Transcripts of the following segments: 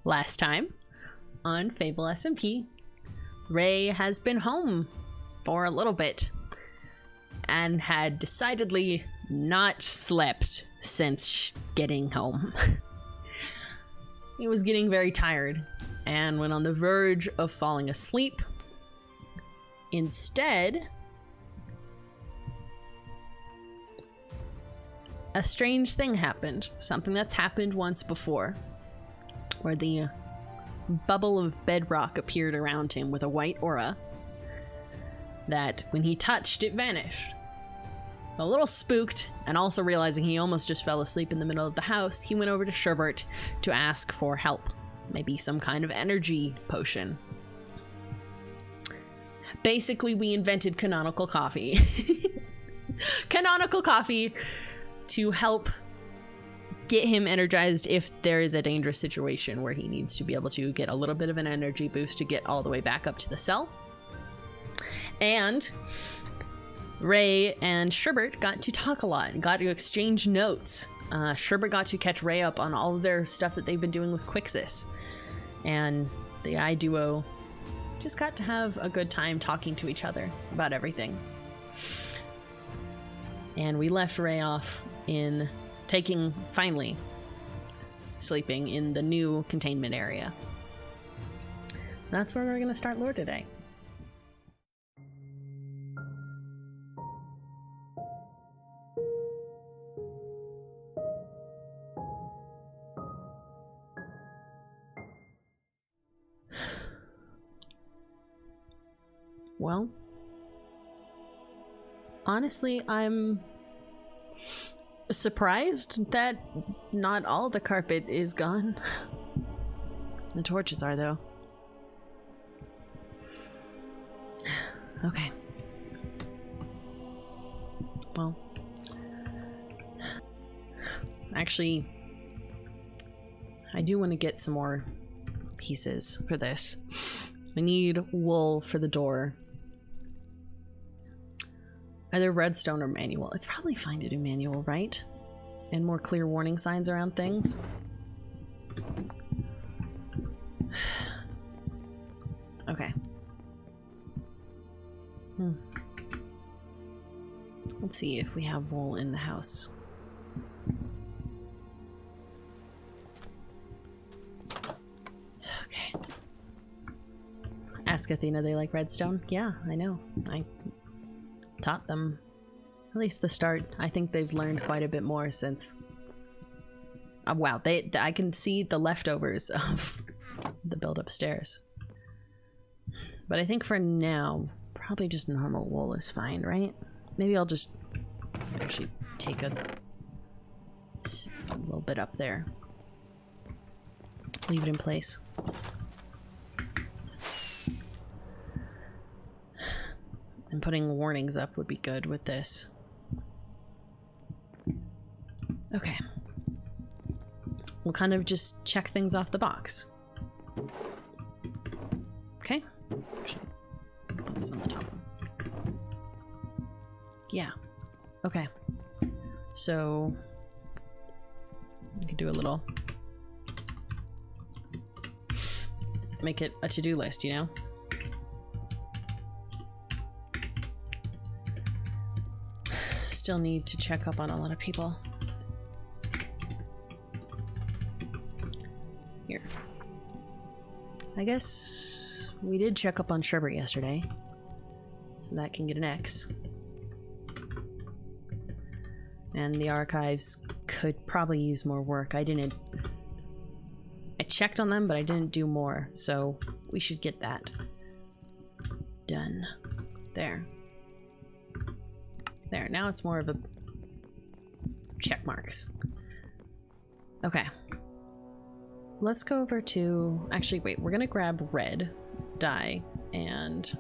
Last time on FableSMP, Rae has been home for a little bit and had decidedly not slept since getting home. He was getting very tired and went on the verge of falling asleep. Instead, a strange thing happened. Something that's happened once before, where the bubble of bedrock appeared around him with a white aura that, when he touched, it vanished. A little spooked, and also realizing he almost just fell asleep in the middle of the house, he went over to Sherbert to ask for help. Maybe some kind of energy potion. Basically, we invented canonical coffee. Canonical coffee to help get him energized if there is a dangerous situation where he needs to be able to get a little bit of an energy boost to get all the way back up to the cell. And Rae and Sherbert got to talk a lot and got to exchange notes. Sherbert got to catch Rae up on all of their stuff that they've been doing with Quixis. And the iDuo just got to have a good time talking to each other about everything. And we left Rae off in finally sleeping in the new containment area. That's where we're going to start lore today. Well, honestly, I'm surprised that not all the carpet is gone. The torches are, though. Okay. Well, actually, I do want to get some more pieces for this. I need wool for the door. Either redstone or manual. It's probably fine to do manual, right? And more clear warning signs around things. Okay. Let's see if we have wool in the house. Okay. Ask Athena, they like redstone? Yeah, I know. I taught them at least the start. I think they've learned quite a bit more since. Wow, I can see the leftovers of the build upstairs. But I think for now, probably just normal wool is fine, right? Maybe I'll just actually take a little bit up there. Leave it in place. And putting warnings up would be good with this. Okay. We'll kind of just check things off the box. Okay. Put this on the top. Yeah. Okay. So you could do a little, make it a to-do list, you know? Still need to check up on a lot of people. Here. I guess we did check up on Sherbert yesterday, so that can get an X. And the archives could probably use more work. I checked on them, but I didn't do more, so we should get that done. There. There, now it's more of a check marks. Okay. Let's go over to, actually wait, we're gonna grab red dye and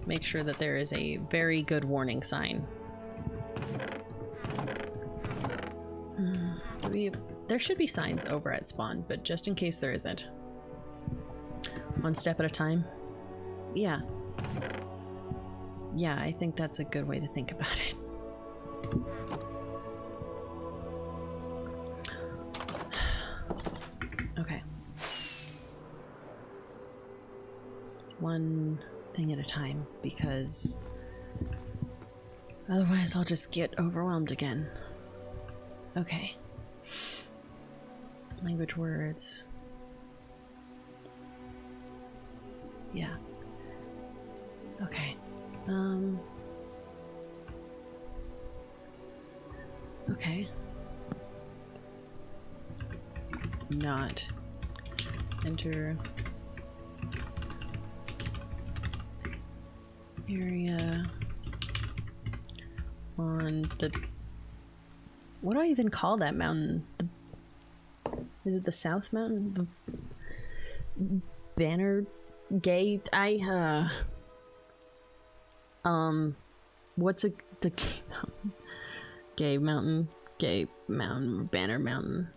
make sure that there is a very good warning sign. There should be signs over at spawn, but just in case there isn't. One step at a time. Yeah. Yeah, I think that's a good way to think about it. Okay. one thing at a time, because otherwise I'll just get overwhelmed again. Okay. Language words. Yeah. Okay. Okay. Not enter area on the, what do I even call that mountain? Is it the South Mountain? The Banner Gate? What's the Gay Mountain? Gay Mountain, Banner Mountain.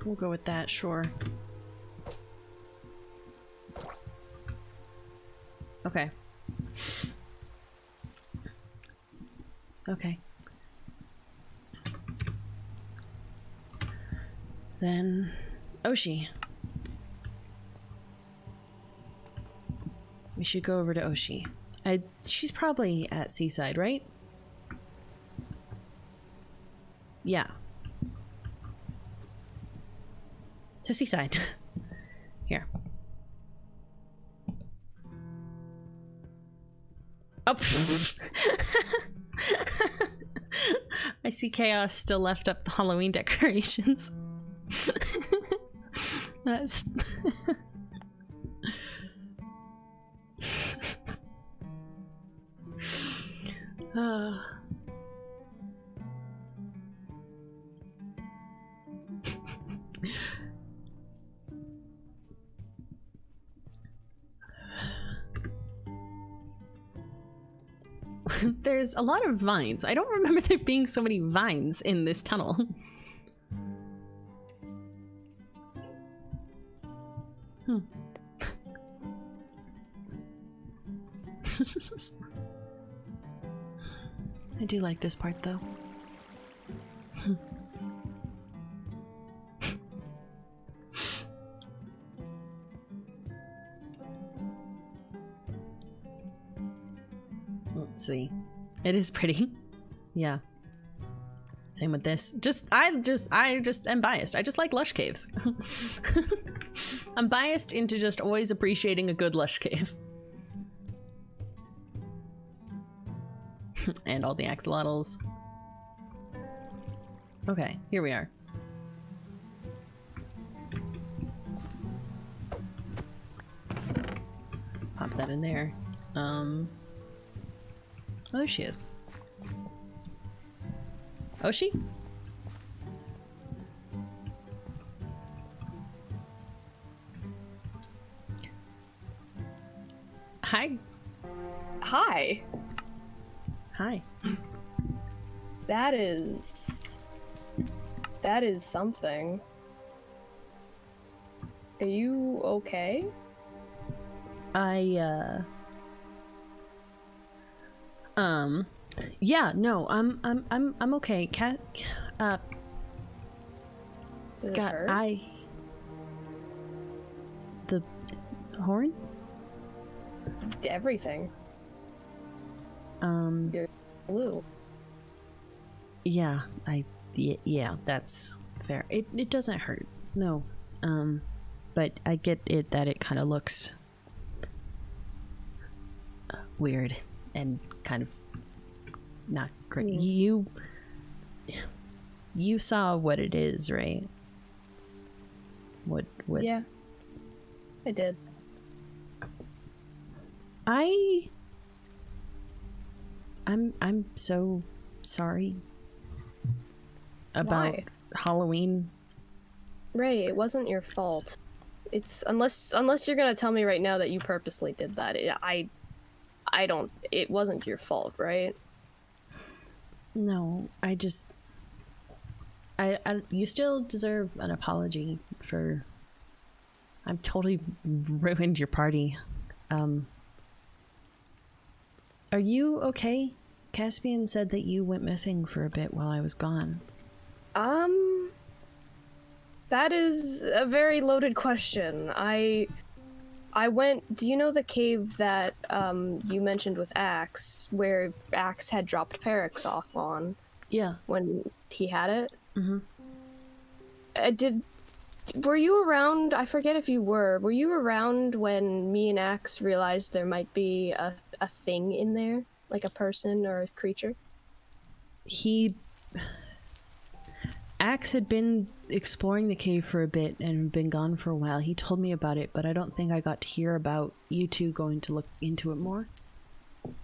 We'll go with that, sure. Okay. Okay. Then, Ocie. We should go over to Ocie. She's probably at Seaside, right? Yeah. To Seaside. Here. Oh. I see Chaos still left up the Halloween decorations. That's... There's a lot of vines. I don't remember there being so many vines in this tunnel. I do like this part though. Let's see. It is pretty. Yeah. Same with this. I just am biased. I just like lush caves. I'm biased into just always appreciating a good lush cave. And all the axolotls. Okay, here we are. Pop that in there. Oh, there she is. Ocie? Hi. Hi. Hi. That is something. Are you okay? Yeah, no, I'm okay. Cat, Does it hurt? The horn? Everything. You're blue. Yeah, yeah, that's fair. It doesn't hurt. No. But I get it that it kind of looks weird and kind of not great. You saw what it is, right? What? Yeah, I did. I'm so sorry about Why? Halloween. Rae, it wasn't your fault. It's unless you're gonna tell me right now that you purposely did that. I don't. It wasn't your fault, right? No, I you still deserve an apology for. I've totally ruined your party. Are you okay? Caspian said that you went missing for a bit while I was gone. That is a very loaded question. I went. Do you know the cave that you mentioned with Axe, where Axe had dropped Perix off on? Yeah. When he had it. Mm-hmm. Were you around? I forget if you were. Were you around when me and Axe realized there might be a thing in there, like a person or a creature? Axe had been exploring the cave for a bit and been gone for a while. He told me about it, but I don't think I got to hear about you two going to look into it more.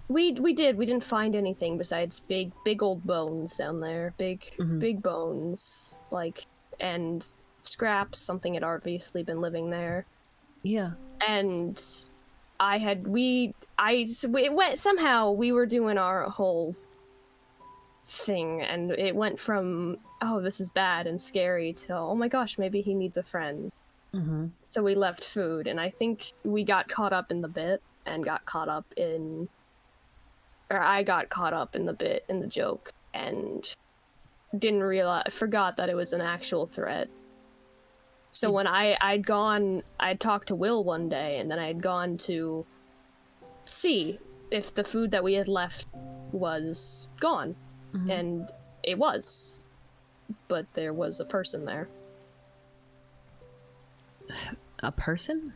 We did. We didn't find anything besides big old bones down there. Big bones, and scraps. Something had obviously been living there. Yeah. And we were doing our whole thing, and it went from, oh, this is bad and scary, to, oh my gosh, maybe he needs a friend. Mm-hmm. So we left food, and I think we got caught up in the bit, and I got caught up in the joke, and forgot that it was an actual threat. So when I'd talked to Will one day, and then I'd gone to see if the food that we had left was gone. Mm-hmm. And it was. But there was a person there. A person?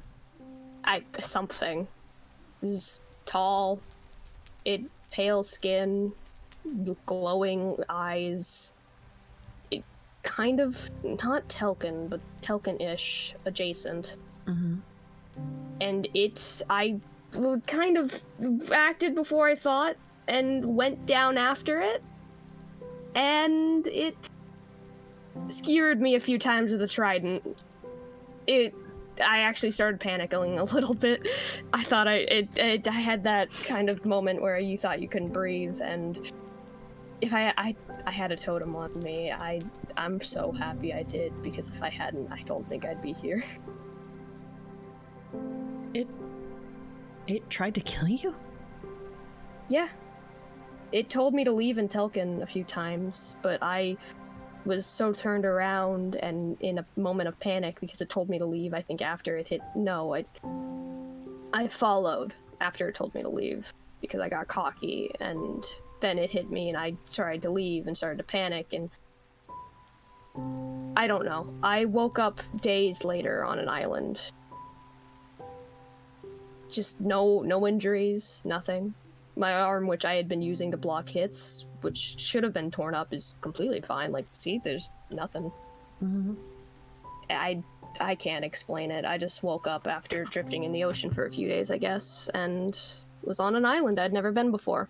Something. It was tall, pale skin, glowing eyes. It kind of, not Telkin, but Telkin-ish adjacent. Mm-hmm. And I kind of acted before I thought, and went down after it, and it skewered me a few times with a trident. I actually started panicking a little bit. I thought I had that kind of moment where you thought you couldn't breathe, and if I had a totem on me, I'm so happy I did, because if I hadn't, I don't think I'd be here. It tried to kill you? Yeah. It told me to leave in Telkin a few times, but I was so turned around and in a moment of panic because it told me to leave, I think after it hit... No, I followed after it told me to leave because I got cocky, and then it hit me and I tried to leave and started to panic, and I don't know. I woke up days later on an island. Just no injuries, nothing. My arm, which I had been using to block hits, which should have been torn up, is completely fine. Like, see, there's nothing. Mm-hmm. I can't explain it. I just woke up after drifting in the ocean for a few days, I guess, and was on an island I'd never been before.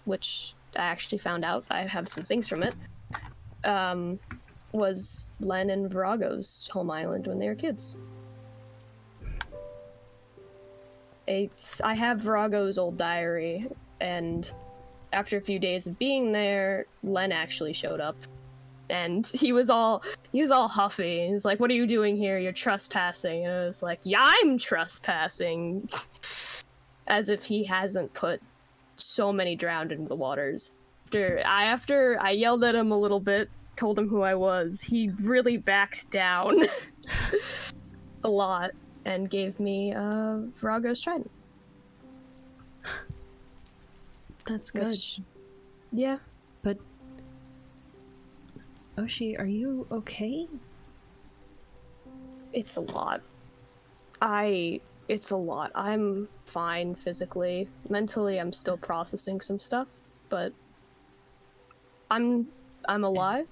Which I actually found out, I have some things from it, was Len and Virago's home island when they were kids. I have Virago's old diary, and after a few days of being there, Len actually showed up, and he was all huffy. He's like, "What are you doing here? You're trespassing." And I was like, "Yeah, I'm trespassing," as if he hasn't put so many drowned into the waters. After I yelled at him a little bit, told him who I was, he really backed down a lot. And gave me Virago's trident. That's good. Yeah. But Ocie, are you okay? It's a lot. It's a lot. I'm fine physically. Mentally, I'm still processing some stuff, but I'm alive.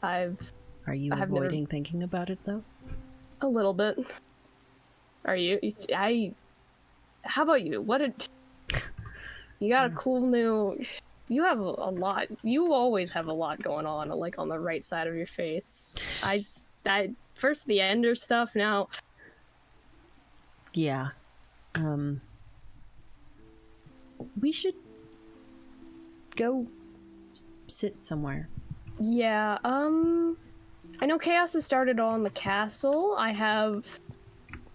Are you avoiding thinking about it though? A little bit. Are you? How about you? You got a cool new... You have a lot. You always have a lot going on, like, on the right side of your face. First the Ender stuff, now... Yeah. We should go sit somewhere. Yeah, I know Chaos has started on the castle. I have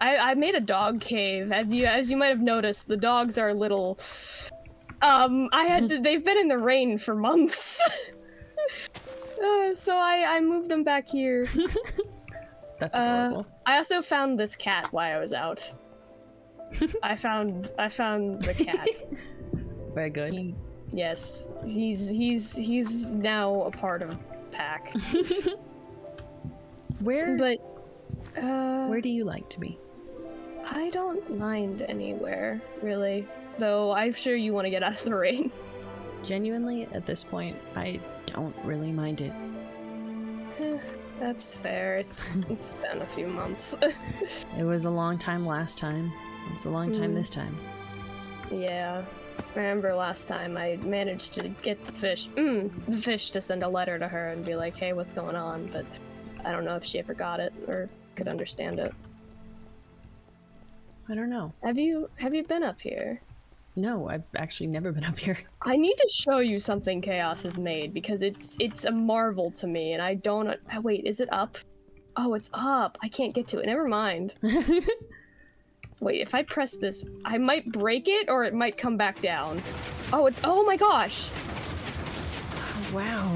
I made a dog cave. As you might have noticed, the dogs are little. They've been in the rain for months. So I moved them back here. That's adorable. I also found this cat while I was out. I found the cat. Very good. Yes, he's now a part of pack. Where do you like to be? I don't mind anywhere, really. Though I'm sure you want to get out of the rain. Genuinely, at this point, I don't really mind it. That's fair. It's been a few months. It was a long time last time. It's a long time this time. Yeah. I remember last time I managed to get the fish to send a letter to her and be like, hey, what's going on? But I don't know if she ever got it or could understand it. I don't know. Have you been up here? No, I've actually never been up here. I need to show you something Chaos has made because it's a marvel to me and I don't... wait, is it up? Oh, it's up. I can't get to it. Never mind. Wait, if I press this, I might break it or it might come back down. Oh my gosh! Oh, wow.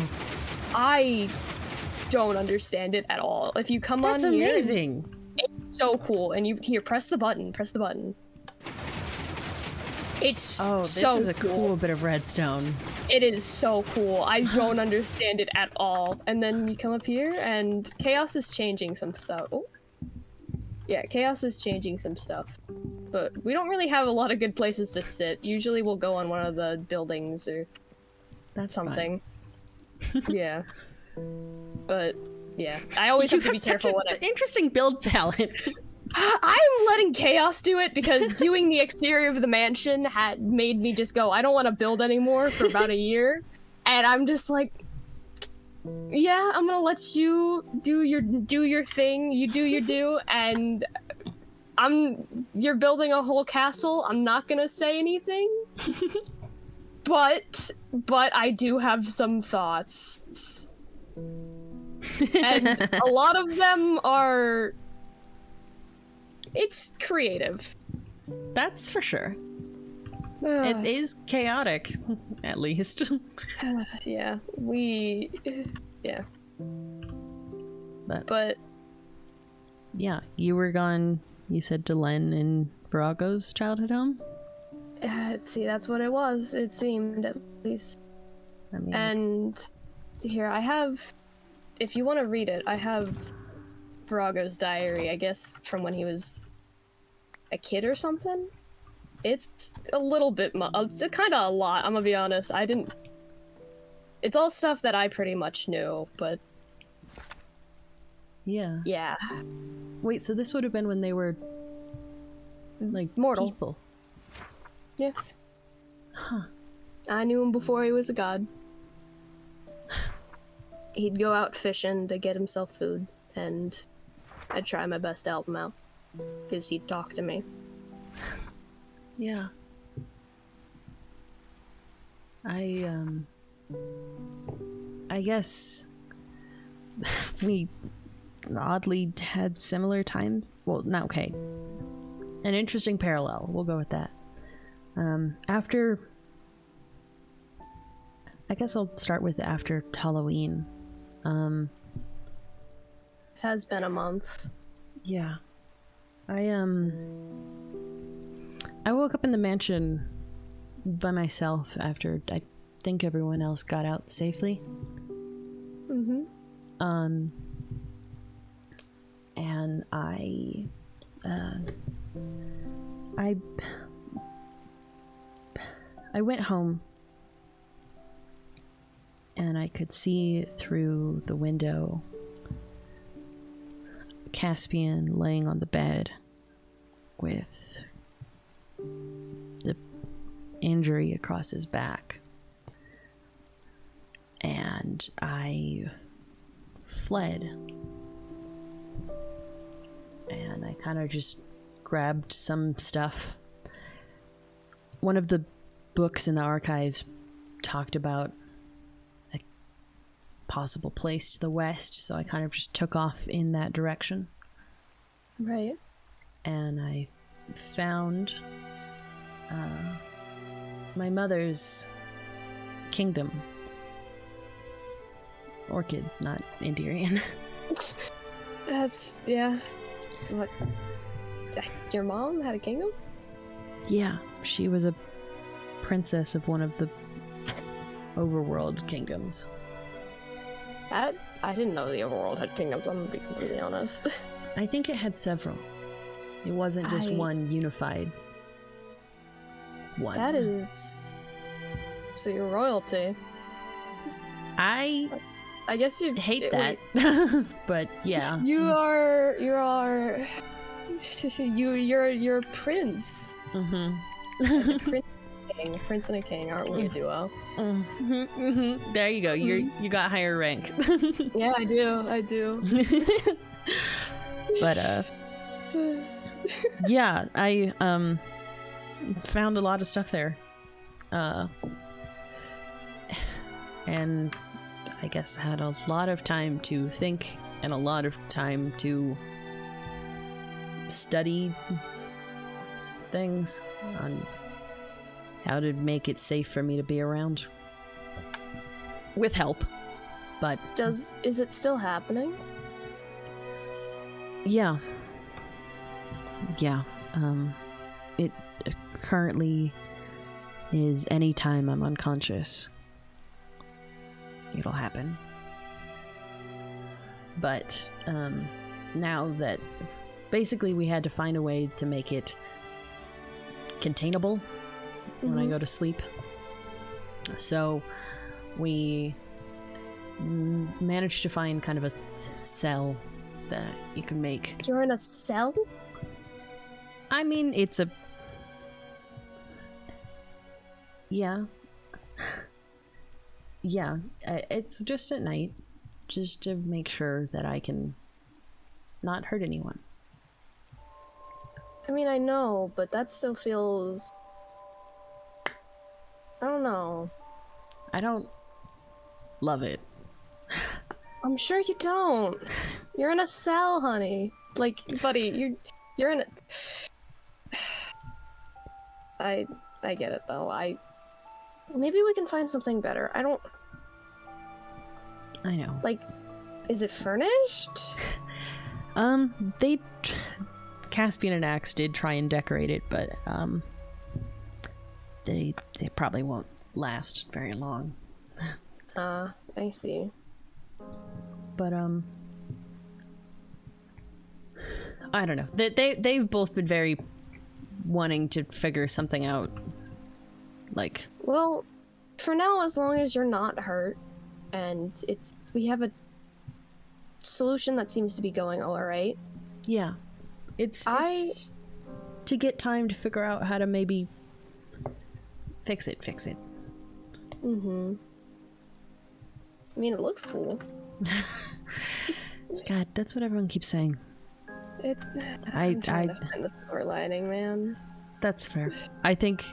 I don't understand it at all. If you come That's on here... That's amazing! It's so cool. And here, press the button. It's so this is a cool bit of redstone. It is so cool. I don't understand it at all. And then you come up here and Chaos is changing some stuff. Oh. Yeah, Chaos is changing some stuff. But we don't really have a lot of good places to sit. Usually we'll go on one of the buildings or something. Yeah. But, yeah. I always have to be careful when I... Interesting build palette. I'm letting Chaos do it because doing the exterior of the mansion had made me just go, I don't want to build anymore for about a year. And I'm just like, yeah, I'm gonna let you do your thing, you do your do, and you're building a whole castle. I'm not gonna say anything. but I do have some thoughts. And a lot of them are... It's creative. That's for sure. It is chaotic, at least. Yeah, yeah. But... Yeah, you were gone, you said, to Len and Virago's childhood home? See, that's what it was, it seemed, at least. I mean, and here, I have... If you want to read it, I have Virago's diary, I guess, from when he was a kid or something. It's a little bit it's kind of a lot, I'm gonna be honest. It's all stuff that I pretty much knew, but... Yeah. Yeah. Wait, so this would have been when they were... like, mortal. people? Yeah. Huh. I knew him before he was a god. He'd go out fishing to get himself food, and I'd try my best to help him out, because he'd talk to me. Yeah. I guess we oddly had similar time. Well, not okay. An interesting parallel. We'll go with that. After... I guess I'll start with after Halloween. Has been a month. Yeah. I woke up in the mansion by myself after I think everyone else got out safely. Mm-hmm. And I went home and I could see through the window Caspian laying on the bed with the injury across his back. And I fled. And I kind of just grabbed some stuff. One of the books in the archives talked about a possible place to the west, so I kind of just took off in that direction. Right. and I found my mother's kingdom. Orchid, not Indirian. That's, yeah. What? Your mom had a kingdom? Yeah, she was a princess of one of the overworld kingdoms. I didn't know the overworld had kingdoms, I'm gonna be completely honest. I think it had several. It wasn't just one unified one. That is... So you're royalty. I guess you... hate that. But yeah. You're a prince. Mm-hmm. Prince and a king, aren't we a duo? Mm-hmm. There you go. You got higher rank. Yeah, I do. But yeah, I found a lot of stuff there. And I guess had a lot of time to think and a lot of time to study things on how to make it safe for me to be around. With help. But is it still happening? Yeah. It currently is anytime I'm unconscious. It'll happen. But now that basically we had to find a way to make it containable when I go to sleep. So we managed to find kind of a cell that you can make. You're in a cell? I mean, it's a... Yeah. Yeah, it's just at night, just to make sure that I can not hurt anyone. I mean, I know, but that still feels... I don't know. I don't love it. I'm sure you don't. You're in a cell, honey. Like, buddy, you're in a... I get it, though. Maybe we can find something better. I know. Like, is it furnished? Caspian and Axe did try and decorate it, but they probably won't last very long. I see. But I don't know. They've both been very wanting to figure something out. Like, well, for now, as long as you're not hurt, and we have a solution that seems to be going all right. Yeah, it's to get time to figure out how to maybe fix it. Mm-hmm. I mean, it looks cool. God, that's what everyone keeps saying. I'm trying to find the silver lining, man. That's fair. I think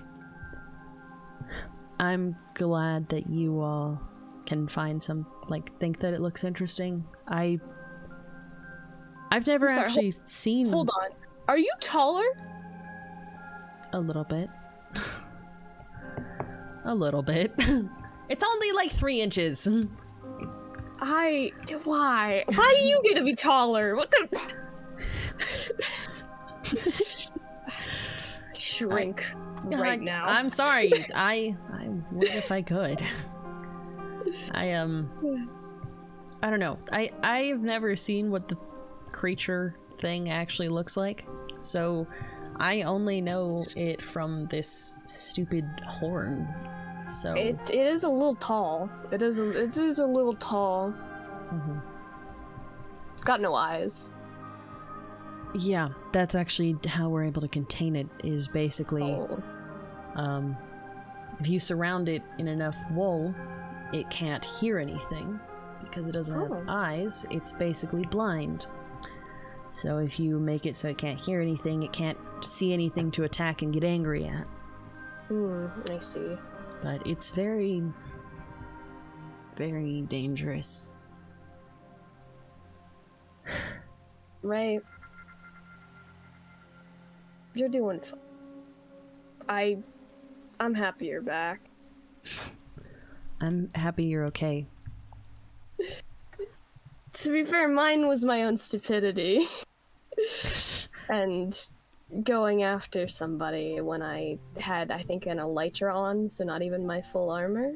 I'm glad that you all can find some, think that it looks interesting. I've never actually seen... Hold on. Are you taller? A little bit. A little bit. It's only 3 inches. Why? Why do you get to be taller? What the... Shrink right now. I'm sorry. I would if I could. I don't know. I've never seen what the creature thing actually looks like, so I only know it from this stupid horn. So it is a little tall. It is a little tall. Mm-hmm. It's got no eyes. Yeah, that's actually how we're able to contain it, is basically if you surround it in enough wool, it can't hear anything because it doesn't have eyes. It's basically blind. So if you make it so it can't hear anything, it can't see anything to attack and get angry at. I see. But it's very, very dangerous. Right. You're doing fine. I'm happy you're back. I'm happy you're okay. To be fair, mine was my own stupidity. And going after somebody when I had, I think, an elytra on, so not even my full armor.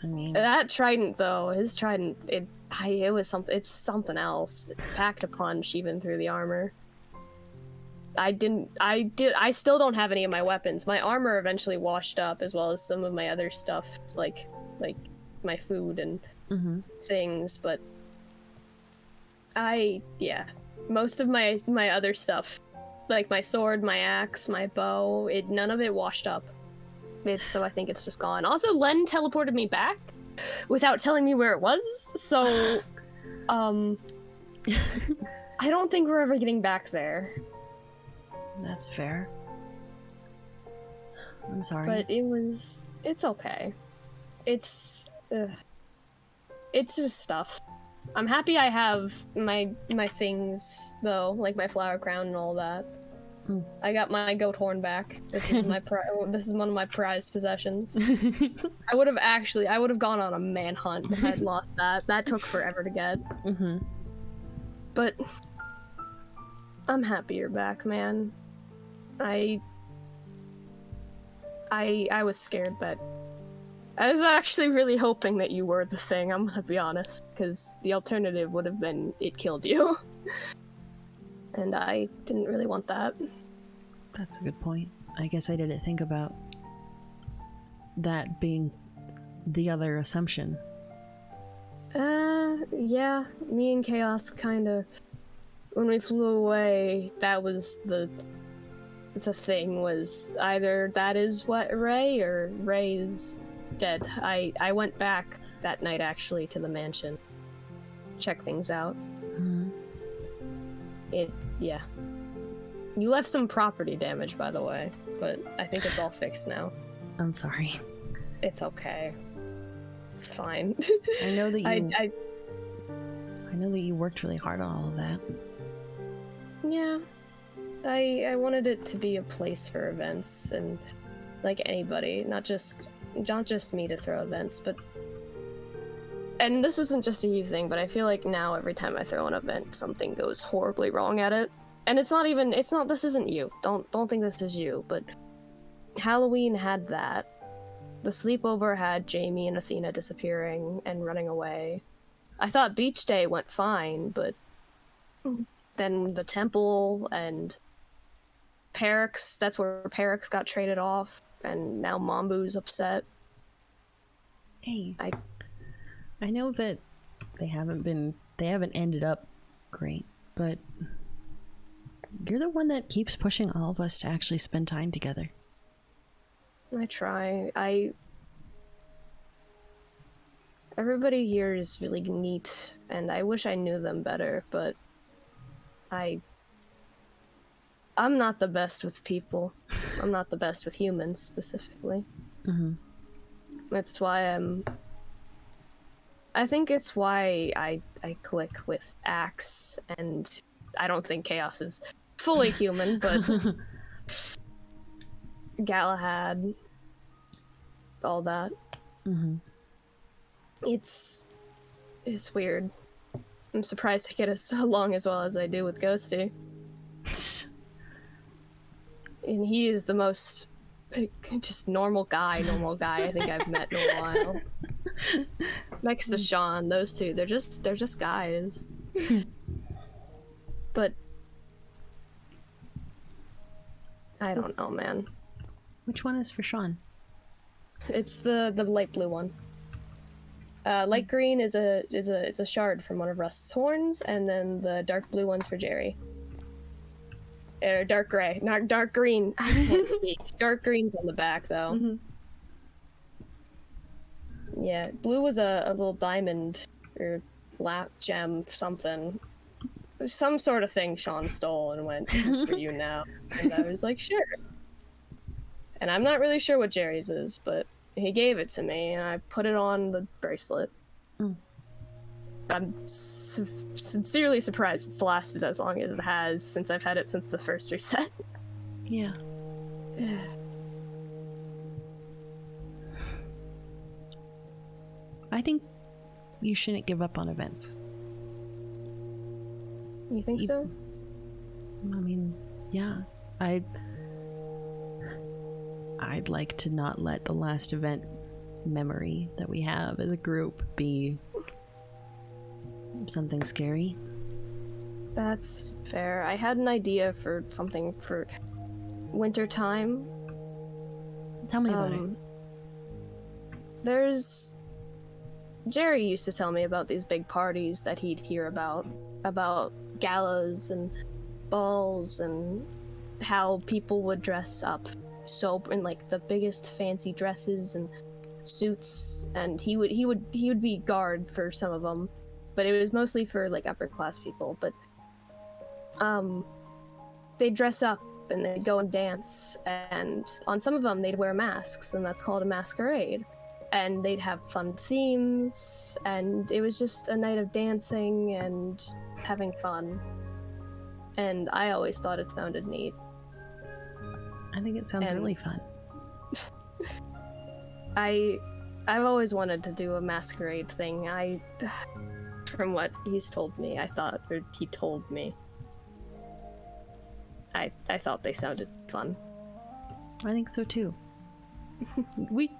I mean, That trident, though, his trident, it was something. It's something else. It packed a punch even through the armor. I still don't have any of my weapons. My armor eventually washed up, as well as some of my other stuff, like my food and things. But most of my other stuff, like my sword, my axe, my bow, none of it washed up. So I think it's just gone. Also, Len teleported me back without telling me where it was, so I don't think we're ever getting back there. that's fair. I'm sorry. But it's okay. It's just stuff. I'm happy I have my things, though, like my flower crown and all that. I got my goat horn back. This is this is one of my prized possessions. I would have gone on a manhunt if I'd lost that. That took forever to get. But I'm happy you're back, man. I was scared that I was actually really hoping that you were the thing, I'm gonna be honest, because the alternative would have been it killed you. And I didn't really want that. That's a good point. I guess I didn't think about that being the other assumption. Yeah, me and Chaos kinda, when we flew away, that was the thing, was either that is what Rae, or Rae is dead. I went back that night, actually, to the mansion. Check things out. Yeah. You left some property damage, by the way, but I think it's all fixed now. I'm sorry. It's okay. It's fine. I know that you I know that you worked really hard on all of that. Yeah. I wanted it to be a place for events, and like anybody, not just me to throw events, but and this isn't just a you thing, but I feel like now every time I throw an event, something goes horribly wrong at it. And this isn't you. Don't think this is you, but Halloween had that. The sleepover had Jamie and Athena disappearing and running away. I thought Beach Day went fine, but then the temple and Perix, that's where Perix got traded off, and now Mambu's upset. Hey, I know that they haven't ended up great, but you're the one that keeps pushing all of us to actually spend time together. I try. Everybody here is really neat, and I wish I knew them better, but I'm not the best with people. I'm not the best with humans, specifically. That's why I think it's why I click with Axe, and I don't think Chaos is fully human, but Galahad, all that. It's weird. I'm surprised I get as along as well as I do with Ghosty. And he is the most just normal guy I think I've met in a while. Next to Sean, those two, they're just guys. But I don't know, man. Which one is for Sean? It's the light blue one. Light green is a shard from one of Rust's horns, and then the dark blue one's for Jerry. Dark gray, not dark green. I can't speak. Dark green's on the back, though. Yeah, blue was a little diamond or flat gem, something, some sort of thing Sean stole and went, "This is for you now." And I was like, "Sure." And I'm not really sure what Jerry's is, but he gave it to me, and I put it on the bracelet. I'm sincerely surprised it's lasted as long as it has, since I've had it since the first reset. Yeah. I think you shouldn't give up on events. You think so? I mean, yeah. I'd like to not let the last event memory that we have as a group be something scary. That's fair. I had an idea for something for winter time. Tell me about it. There's Jerry used to tell me about these big parties that he'd hear about galas and balls and how people would dress up so in like the biggest fancy dresses and suits, and he would be guard for some of them, but it was mostly for like upper class people. But they'd dress up and they'd go and dance, and on some of them they'd wear masks, and that's called a masquerade. And they'd have fun themes, and it was just a night of dancing and having fun. And I always thought it sounded neat. I think it sounds really fun. I've always wanted to do a masquerade thing. From what he's told me, he told me, I thought they sounded fun. I think so too.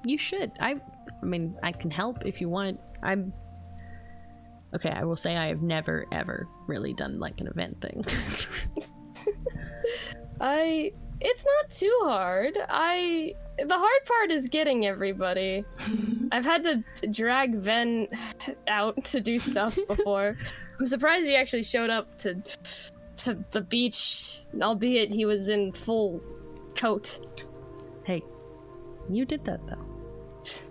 You should. I mean, I can help if you want. Okay, I will say I have never ever really done like an event thing. It's not too hard. The hard part is getting everybody. I've had to drag Ven out to do stuff before. I'm surprised he actually showed up to the beach, albeit he was in full coat. Hey, you did that though.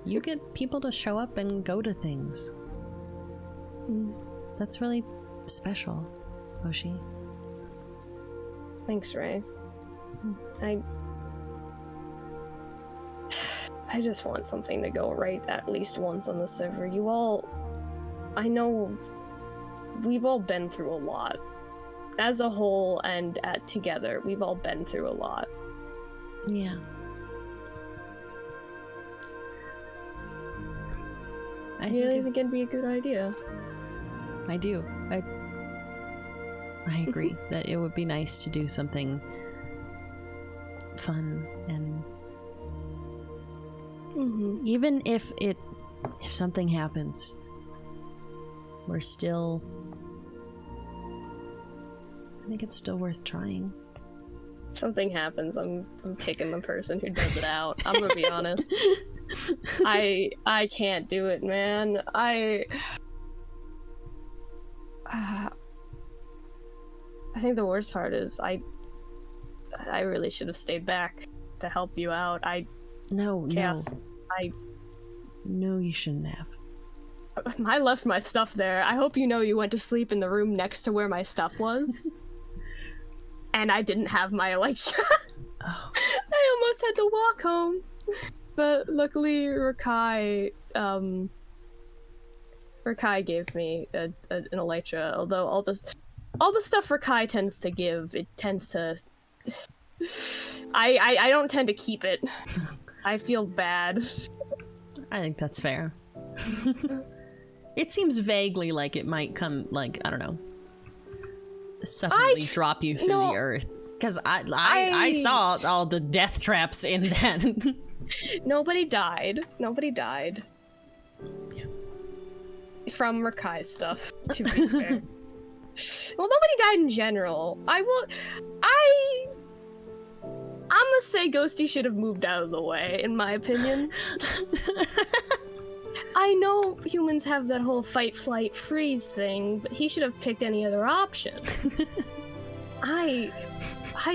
You get people to show up and go to things. That's really special, Ocie. Thanks, Rae. I just want something to go right at least once on the server. I know we've all been through a lot. As a whole and together, we've all been through a lot. Yeah. I really think it'd be a good idea. I do. I agree that it would be nice to do something fun, and even if something happens, I think it's still worth trying. If something happens, I'm kicking the person who does it out. I'm gonna be honest. I can't do it, man. I think the worst part is I really should have stayed back to help you out. No, you shouldn't have. I left my stuff there. I hope you know you went to sleep in the room next to where my stuff was. And I didn't have my Elytra. Oh. I almost had to walk home. But luckily, Rakai gave me an Elytra. Although all the stuff Rakai tends to give, it tends to. I don't tend to keep it. I feel bad. I think that's fair. It seems vaguely like it might come, like, I don't know, suddenly drop you through the earth. Because I saw all the death traps in that. Nobody died. Yeah. From Rakai's stuff, to be fair. Well, nobody died in general. I'm gonna say Ghosty should have moved out of the way, in my opinion. I know humans have that whole fight, flight, freeze thing, but he should have picked any other option. I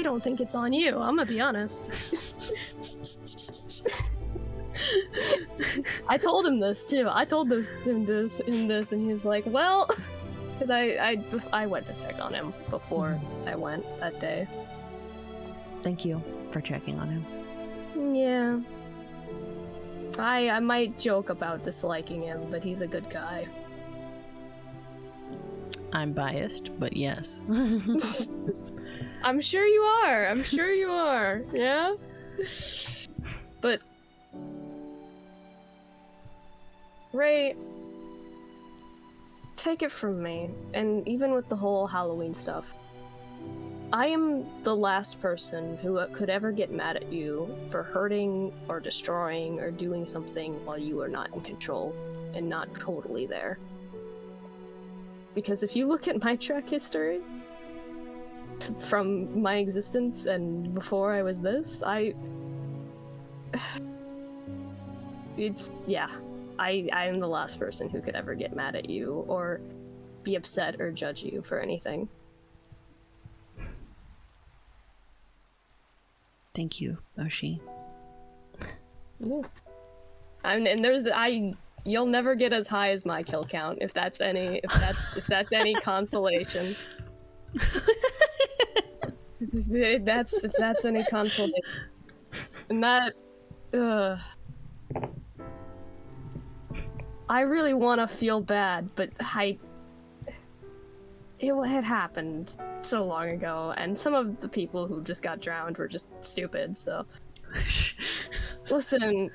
don't think it's on you, I'm gonna be honest. I told him this too. I told this in this, and he's like, well, because I went to check on him before I went that day. Thank you for checking on him. Yeah. I might joke about disliking him, but he's a good guy. I'm biased, but yes. I'm sure you are. I'm sure you are. Yeah? But... Rae... Take it from me, and even with the whole Halloween stuff, I am the last person who could ever get mad at you for hurting or destroying or doing something while you are not in control and not totally there. Because if you look at my track history, from my existence and before I was this, I am the last person who could ever get mad at you or be upset or judge you for anything. Thank you, Ocie. Yeah. You'll never get as high as my kill count if that's any consolation. if that's any consolation. And that I really want to feel bad, but it had happened so long ago, and some of the people who just got drowned were just stupid, so... Listen...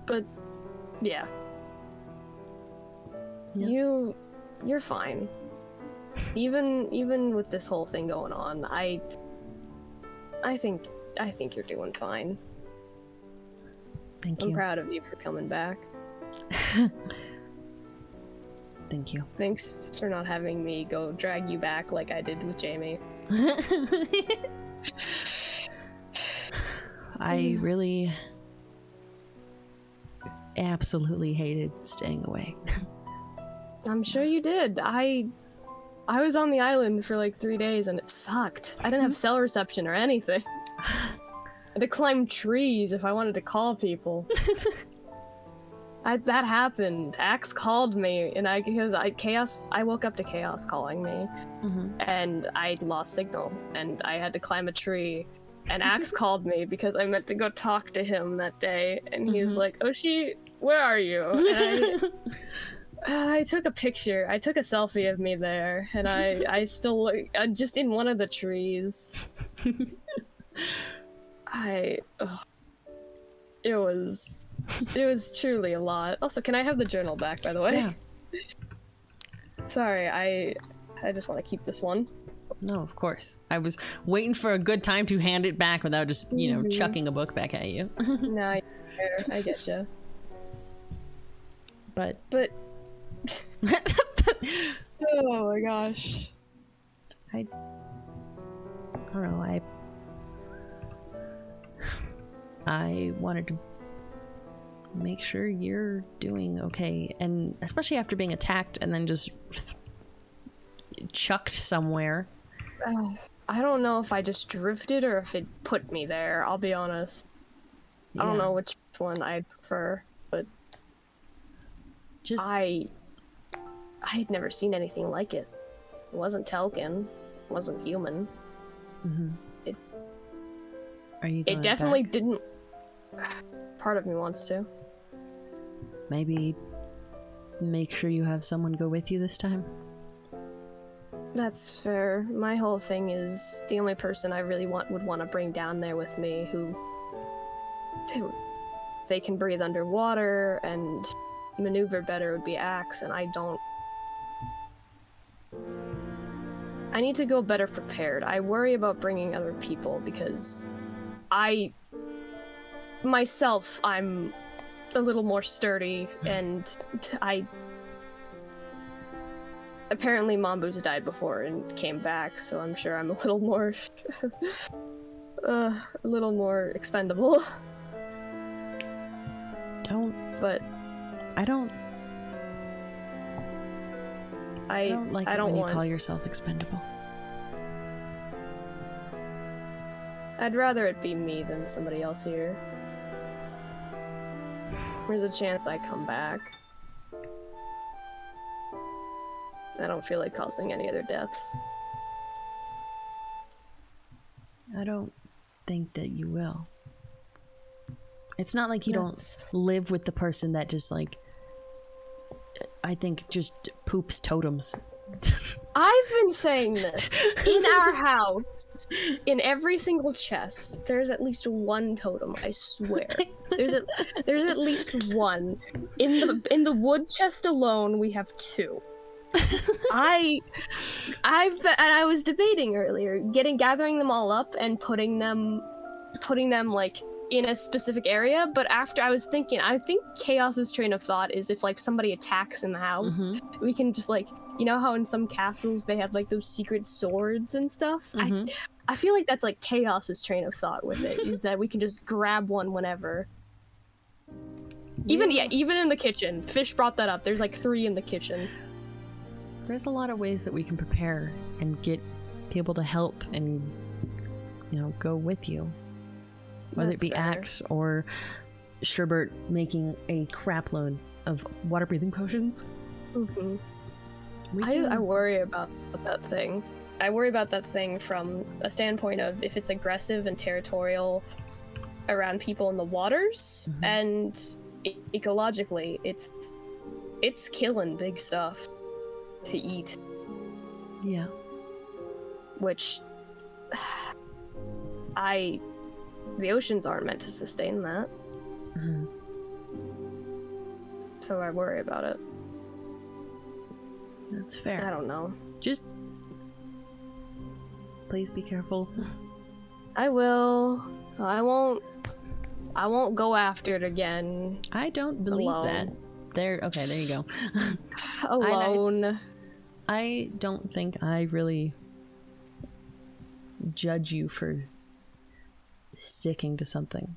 But, yeah. Yep. You're fine. Even with this whole thing going on, I think you're doing fine. Thank you. I'm proud of you for coming back. Thank you. Thanks for not having me go drag you back like I did with Jamie. I really absolutely hated staying away. I'm sure you did. I was on the island for like 3 days and it sucked. I didn't have cell reception or anything. I had to climb trees if I wanted to call people. That happened. Axe called me, and I woke up to Chaos calling me, and I lost signal, and I had to climb a tree, and Axe called me because I meant to go talk to him that day, and he was like, "Ocie, where are you?" And I took a picture. I took a selfie of me there, and I still look just in one of the trees. It was truly a lot. Also, can I have the journal back, by the way? Yeah. Sorry, I just want to keep this one. No, of course. I was waiting for a good time to hand it back without just, chucking a book back at you. No, I get you. But oh my gosh. I don't know, I wanted to make sure you're doing okay, and especially after being attacked and then just chucked somewhere. I don't know if I just drifted or if it put me there, I'll be honest. Yeah. I don't know which one I'd prefer, but I had never seen anything like it. It wasn't Telkin, it wasn't human. It definitely didn't. Part of me wants to. Maybe make sure you have someone go with you this time. That's fair. My whole thing is the only person I really would want to bring down there with me who they can breathe underwater and maneuver better would be Axe, and I need to go better prepared. I worry about bringing other people because myself, I'm a little more sturdy, and apparently Mambu's died before and came back, so I'm sure I'm a little more expendable. I don't like it when you call yourself expendable. I'd rather it be me than somebody else here. There's a chance I come back. I don't feel like causing any other deaths. I don't think that you will. It's not like you don't live with the person that just, like, I think just poops totems. I've been saying this. In our house, in every single chest, there's at least one totem, I swear. There's at least one. In the wood chest alone, we have 2. I was debating earlier, gathering them all up and putting them like in a specific area, but after I was thinking, I think Chaos's train of thought is if like somebody attacks in the house, we can just like, you know how in some castles they have like those secret swords and stuff? I feel like that's like Chaos's train of thought with it, is that we can just grab one whenever. Even in the kitchen. Fish brought that up. There's like 3 in the kitchen. There's a lot of ways that we can prepare and get people to help and, you know, go with you. Whether it be Axe or Sherbert making a crap load of water breathing potions. I worry about that thing. I worry about that thing from a standpoint of if it's aggressive and territorial around people in the waters, and ecologically, it's killing big stuff to eat. Yeah. Which the oceans aren't meant to sustain that. So I worry about it. That's fair. I don't know. Just please be careful. I will. I won't go after it again. I don't believe alone. that. There you go. Alone. I don't think I really judge you for sticking to something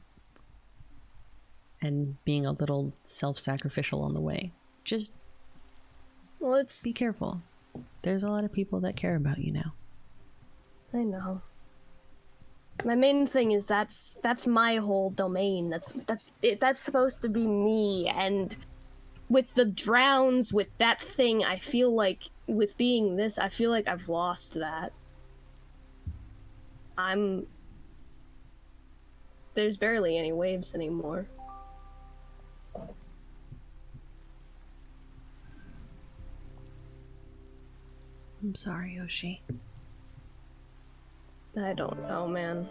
and being a little self-sacrificial on the way. Just be careful. There's a lot of people that care about you now. I know. My main thing is that's my whole domain. That's supposed to be me, and with the drowns, with that thing, I feel like with being this, I feel like I've lost that. There's barely any waves anymore. I'm sorry, Ocie. I don't know, man.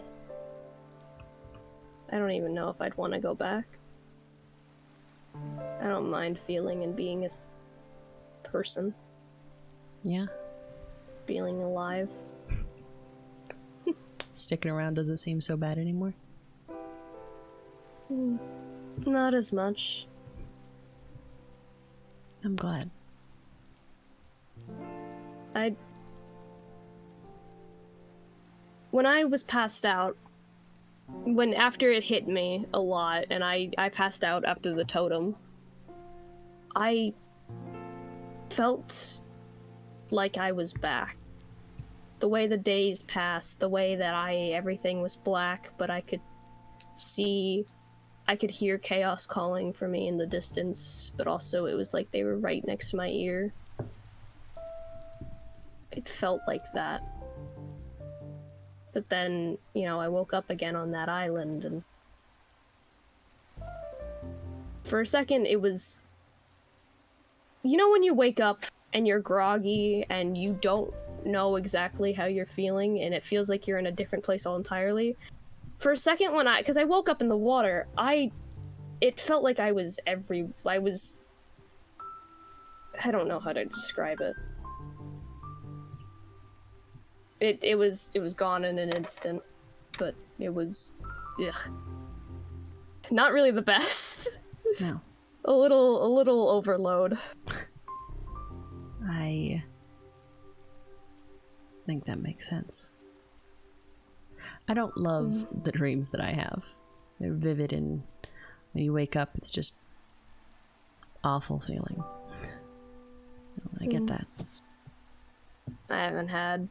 I don't even know if I'd want to go back. I don't mind feeling and being a person. Yeah? Feeling alive. Sticking around doesn't seem so bad anymore? Not as much. I'm glad. When I was passed out, after it hit me a lot, and I passed out after the totem, I felt like I was back. The way the days passed, the way that everything was black, but I could hear chaos calling for me in the distance, but also it was like they were right next to my ear. It felt like that. But then, you know, I woke up again on that island, and for a second it was... You know when you wake up and you're groggy and you don't know exactly how you're feeling and it feels like you're in a different place all entirely? For a second because I woke up in the water, it felt like I don't know how to describe it. It was gone in an instant, but it was, not really the best. No. a little overload. I think that makes sense. I don't love the dreams that I have. They're vivid, and when you wake up, it's just awful feeling. I get that. I haven't had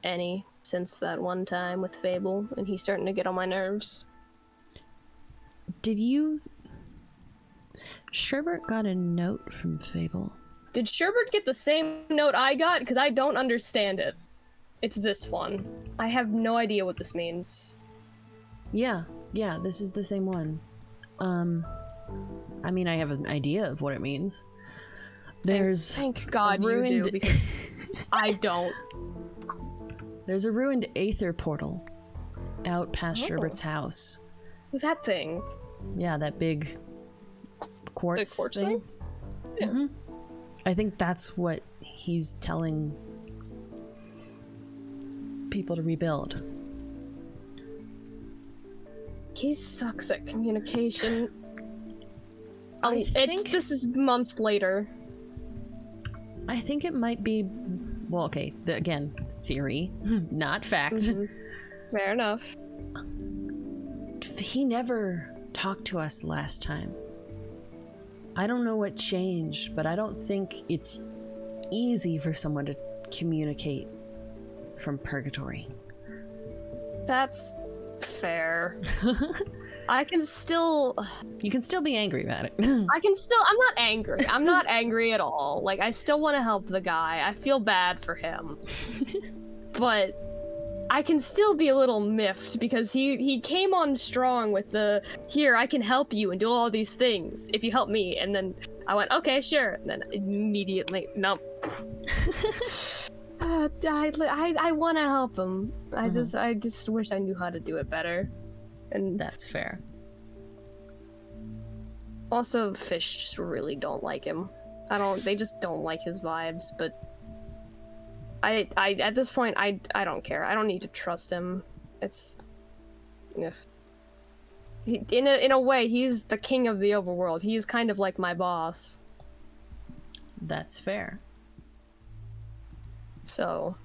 any since that one time with Fable, and he's starting to get on my nerves. Did you... Sherbert got a note from Fable. Did Sherbert get the same note I got? Because I don't understand it. It's this one. I have no idea what this means. Yeah, this is the same one. I mean, I have an idea of what it means. There's thank God ruined... you do, because I don't. There's a ruined aether portal out past Sherbert's house. What's that thing? Yeah, that big quartz, The quartz thing? Yeah. Mm-hmm. I think that's what he's telling people to rebuild. He sucks at communication. I think this is months later. I think it might be, well, okay, again, theory, not fact. Mm-hmm. Fair enough. He never talked to us last time. I don't know what changed, but I don't think it's easy for someone to communicate from purgatory. That's fair. I can still... You can still be angry about it. I'm not angry. I'm not angry at all. Like, I still want to help the guy. I feel bad for him. But I can still be a little miffed because he came on strong with the, here, I can help you and do all these things if you help me. And then I went, okay, sure. And then immediately, nope. I want to help him. I just wish I knew how to do it better. And that's fair. Also, fish just really don't like him. They just don't like his vibes, but I at this point I don't care. I don't need to trust him. It's in a way he's the king of the overworld. He's kind of like my boss. That's fair. So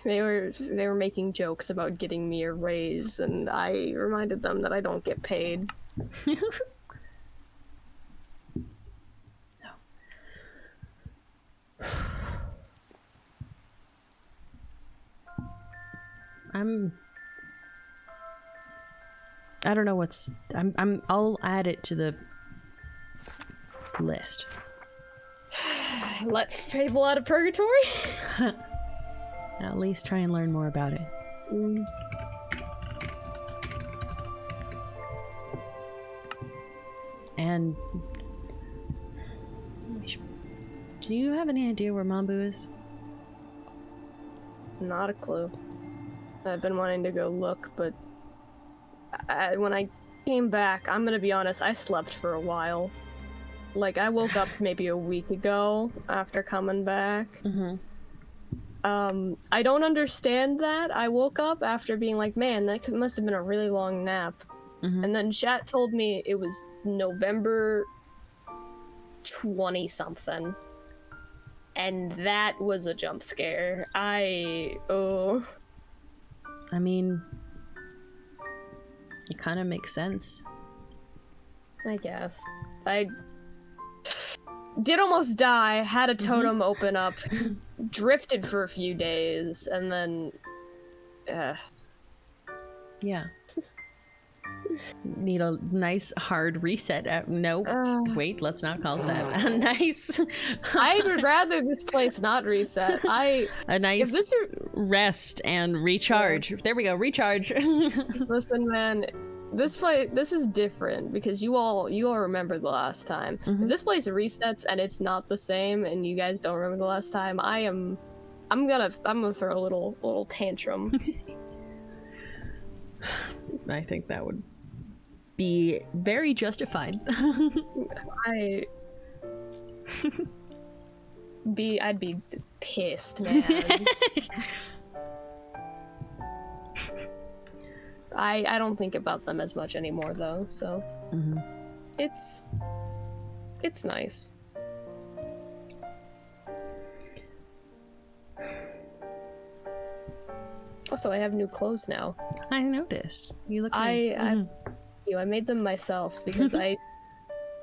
they were making jokes about getting me a raise, and I reminded them that I don't get paid. I don't know what's... I'll add it to the list. Let Fable out of purgatory? At least try and learn more about it. Mm. And... do you have any idea where Mambu is? Not a clue. I've been wanting to go look, but when I came back, I'm gonna be honest, I slept for a while. Like, I woke up maybe a week ago after coming back. Mm-hmm. I don't understand that. I woke up after being like, man, that must have been a really long nap. Mm-hmm. And then chat told me it was November 20-something. And that was a jump scare. I mean, it kind of makes sense. I guess. I did almost die, had a totem open up, drifted for a few days, and then... Yeah. Need a nice hard reset. Nope. Wait, let's not call it that. Nice. I would rather this place not reset. A nice rest and recharge. Yeah. There we go, recharge. Listen, man, this is different because you all remember the last time. Mm-hmm. If this place resets and it's not the same and you guys don't remember the last time, I'm gonna throw a little tantrum. I think that would be very justified. I'd be pissed, man. I don't think about them as much anymore though, so it's nice. Also, I have new clothes now. I noticed. You look nice. I made them myself because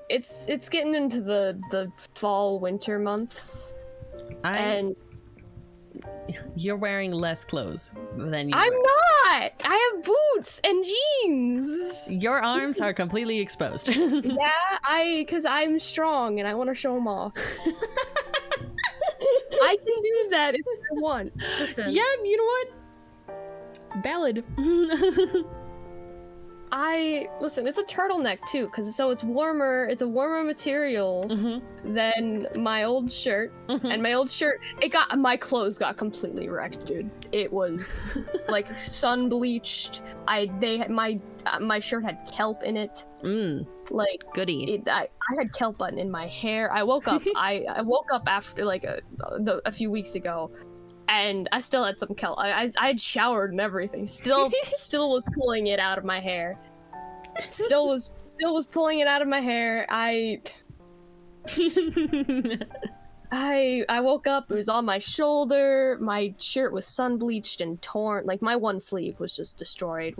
it's getting into the fall winter months. And you're wearing less clothes than you I'm not! I have boots and jeans! Your arms are completely exposed. Yeah, because I'm strong and I want to show them off. I can do that if I want. Listen. Yeah, you know what? Valid. Listen, it's a turtleneck too, because it's warmer. It's a warmer material than my old shirt, and my old shirt. My clothes got completely wrecked, dude. It was like sun bleached. My shirt had kelp in it. Like goody. I had kelp in my hair. I woke up. I woke up after like a few weeks ago, and I still had some kelp. I had showered and everything. Still was pulling it out of my hair. Still was pulling it out of my hair. I woke up, it was on my shoulder, my shirt was sun bleached and torn, like my one sleeve was just destroyed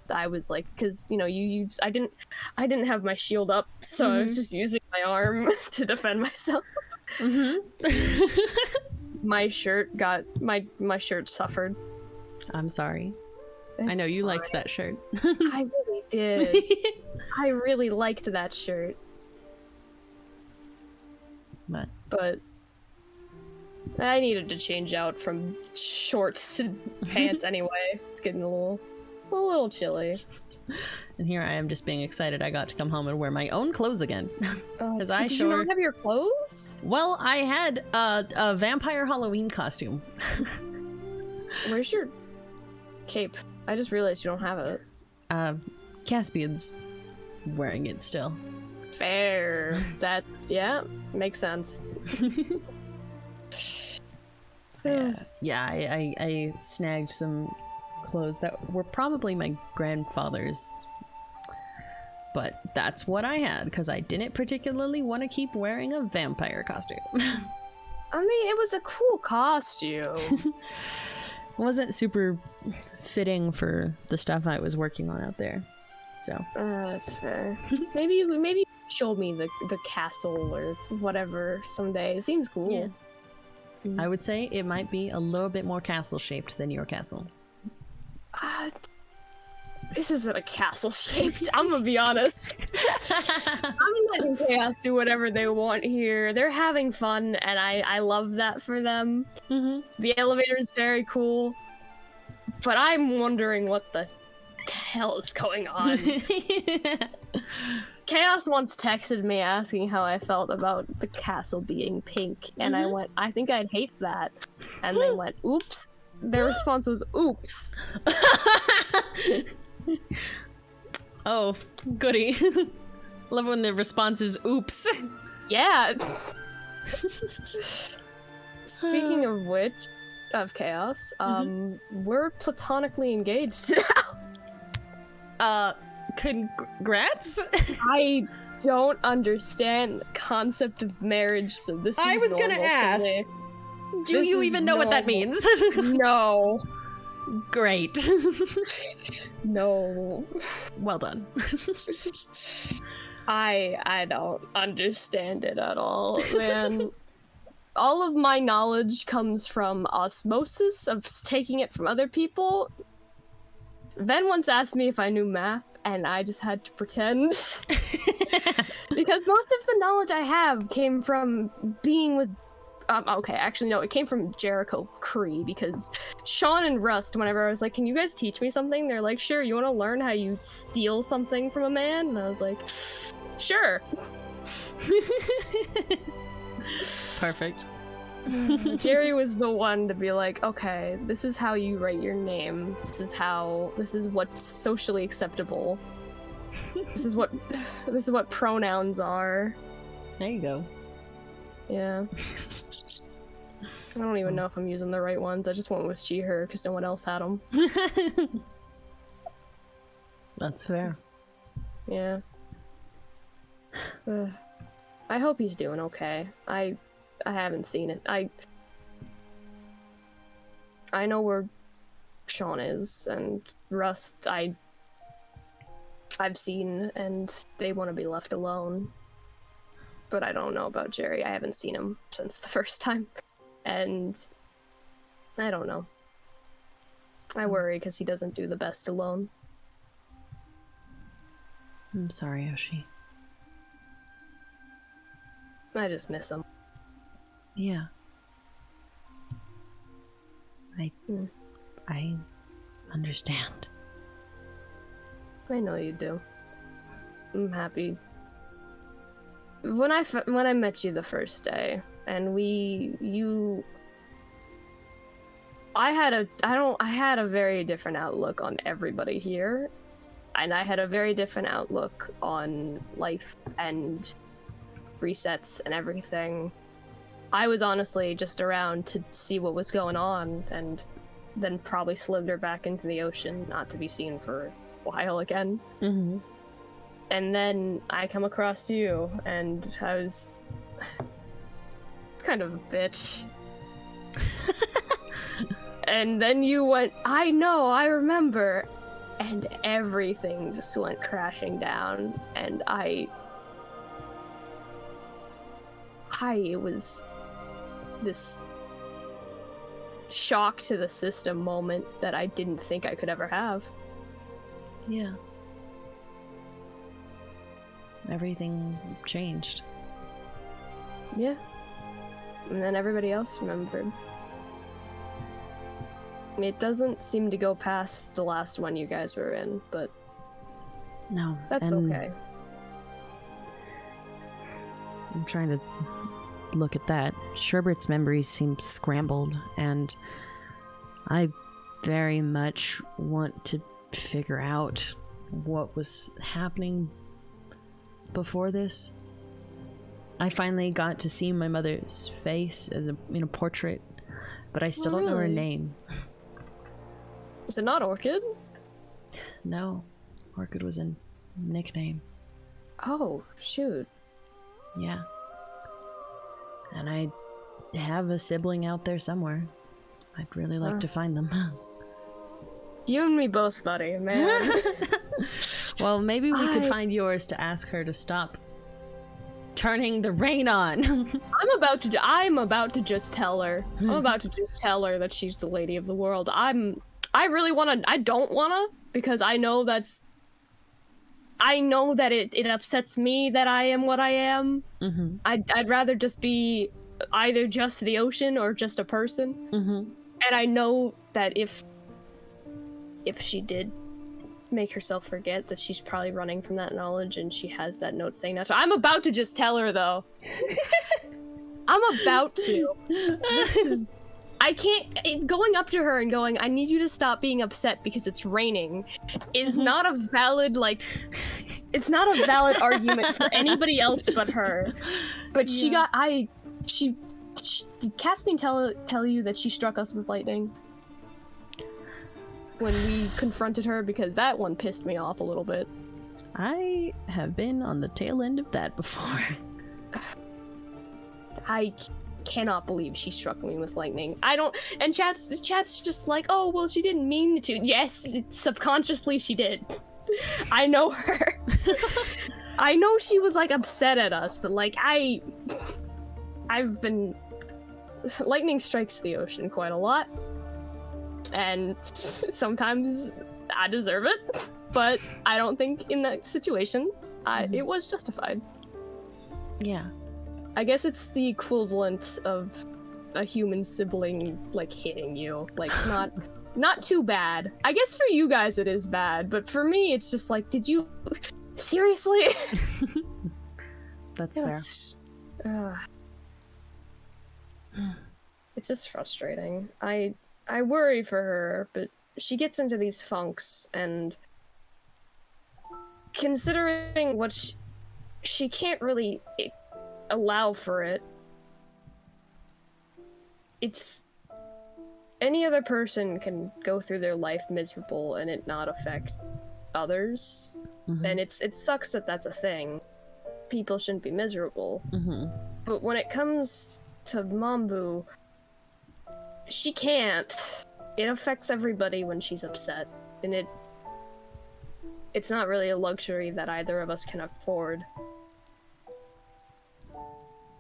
I was like, because I didn't have my shield up, so I was just using my arm to defend myself. My shirt suffered. I'm sorry. I know you liked that shirt. I really did. I really liked that shirt. But I needed to change out from shorts to pants anyway. It's getting a little chilly. And here I am just being excited I got to come home and wear my own clothes again. Did you not have your clothes? Well, I had a vampire Halloween costume. Where's your cape? I just realized you don't have it. Caspian's wearing it still. Fair. Makes sense. Yeah, I snagged some clothes that were probably my grandfather's, but that's what I had because I didn't particularly want to keep wearing a vampire costume. I mean, it was a cool costume. Wasn't super fitting for the stuff I was working on out there, so that's fair. Maybe you show me the castle or whatever someday. It seems cool. Yeah. I would say it might be a little bit more castle shaped than your castle. This isn't a castle shaped. I'm gonna be honest. I'm letting Chaos do whatever they want here. They're having fun, and I love that for them. The elevator is very cool, but I'm wondering what the hell is going on. Chaos once texted me asking how I felt about the castle being pink, and I went, I think I'd hate that. And they went, oops. Their response was, oops. Oh, goody. Love when the response is oops. Yeah. Speaking of which, of Chaos, we're platonically engaged now. Congrats? I don't understand the concept of marriage, so this is I was gonna ask. Do you even know what that means? No. Great. No. Well done. I don't understand it at all, man. All of my knowledge comes from osmosis of taking it from other people. Ven once asked me if I knew math, and I just had to pretend. Because most of the knowledge I have came from being with okay, actually no, it came from Jericho Cree, because Sean and Rust, whenever I was like, can you guys teach me something? They're like, sure, you want to learn how you steal something from a man? And I was like, sure. Perfect. Jerry was the one to be like, okay, this is how you write your name. This is what's socially acceptable. This is what pronouns are. There you go. Yeah. I don't even know if I'm using the right ones. I just went with she, her, because no one else had them. That's fair. Yeah. I hope he's doing okay. I haven't seen it. I know where Sean is, and Rust I've seen, and they want to be left alone. But I don't know about Jerry. I haven't seen him since the first time. And I don't know. I worry because he doesn't do the best alone. I'm sorry, Ocie. I just miss him. Yeah. I understand. I know you do. I'm happy. When I met you the first day, and I had a very different outlook on everybody here, and I had a very different outlook on life and resets and everything. I was honestly just around to see what was going on, and then probably slither back into the ocean, not to be seen for a while again. Mm-hmm. And then I come across you, and I was kind of a bitch. And then you went, I know, I remember. And everything just went crashing down, and it was this shock to the system moment that I didn't think I could ever have. Yeah. Everything changed. Yeah. And then everybody else remembered. It doesn't seem to go past the last one you guys were in, but No. that's okay. I'm trying to look at that. Sherbert's memories seem scrambled, and I very much want to figure out what was happening before this. I finally got to see my mother's face as in a portrait, but I still don't know her really? name. Is it not Orchid? No, Orchid was a nickname. Oh, shoot. Yeah. And I have a sibling out there somewhere. I'd really like to find them. You and me both, buddy, man. Well, maybe we could find yours to ask her to stop turning the rain on. I'm about to just tell her. I'm about to just tell her that she's the lady of the world. I don't wanna, because I know that it upsets me that I am what I am. Mm-hmm. I'd rather just be either just the ocean or just a person. Mm-hmm. And I know that if she did make herself forget, that she's probably running from that knowledge, and she has that note saying that. So I'm about to just tell her, though. I'm about to. I can't. Going up to her and going, I need you to stop being upset because it's raining, is not a valid, it's not a valid argument for anybody else but her. But yeah. Did Caspian tell you that she struck us with lightning when we confronted her? Because that one pissed me off a little bit. I have been on the tail end of that before. I cannot believe she struck me with lightning. I don't. And chat's just like, oh well, she didn't mean to. Yes, subconsciously she did. I know her. I know she was upset at us, but I've been. Lightning strikes the ocean quite a lot, and sometimes I deserve it, but I don't think in that situation it was justified. Yeah. I guess it's the equivalent of a human sibling hitting you. Not too bad. I guess for you guys it is bad, but for me it's just did you seriously? That's fair. It's just frustrating. I worry for her, but she gets into these funks, and considering what she can't really allow for it. It's any other person can go through their life miserable and it not affect others. Mm-hmm. And it sucks that that's a thing. People shouldn't be miserable. Mm-hmm. But when it comes to Mambu, she can't. It affects everybody when she's upset, and it's not really a luxury that either of us can afford.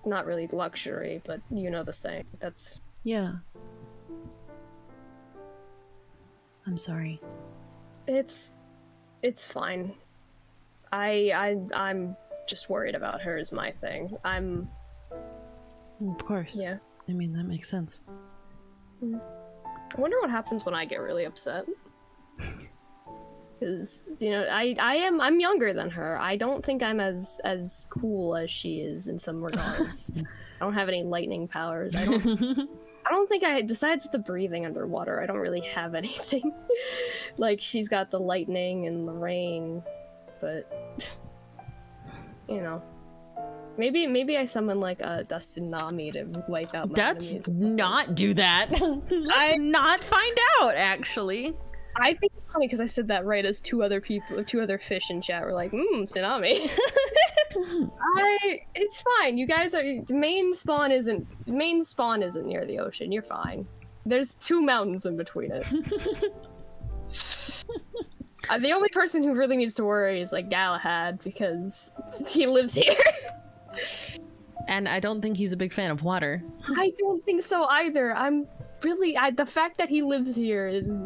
Not really luxury, but you know the saying. That's... Yeah. I'm sorry. It's fine. I'm just worried about her is my thing. Of course. Yeah. I mean, that makes sense. I wonder what happens when I get really upset. because I'm younger than her. I don't think I'm as cool as she is in some regards. I don't have any lightning powers. I don't think besides the breathing underwater, I don't really have anything. Like, she's got the lightning and the rain, but maybe I summon like a tsunami to wipe out my Let's enemies. not do that. Let's not find out, actually. I think it's funny because I said that right as two other fish in chat were like, tsunami. It's fine. You guys are main spawn isn't near the ocean. You're fine. There's 2 mountains in between it. The only person who really needs to worry is like Galahad because he lives here. And I don't think he's a big fan of water. I don't think so either. The fact that he lives here is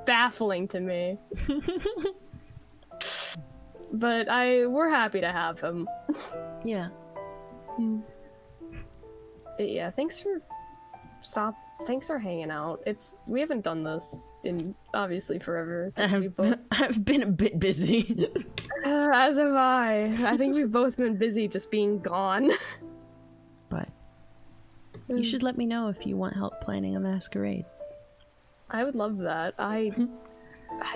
baffling to me. But we're happy to have him. Yeah. But yeah, thanks for hanging out. We haven't done this in obviously forever. I've been a bit busy. As have I. I think we've both been busy just being gone. But you should let me know if you want help planning a masquerade. I would love that. I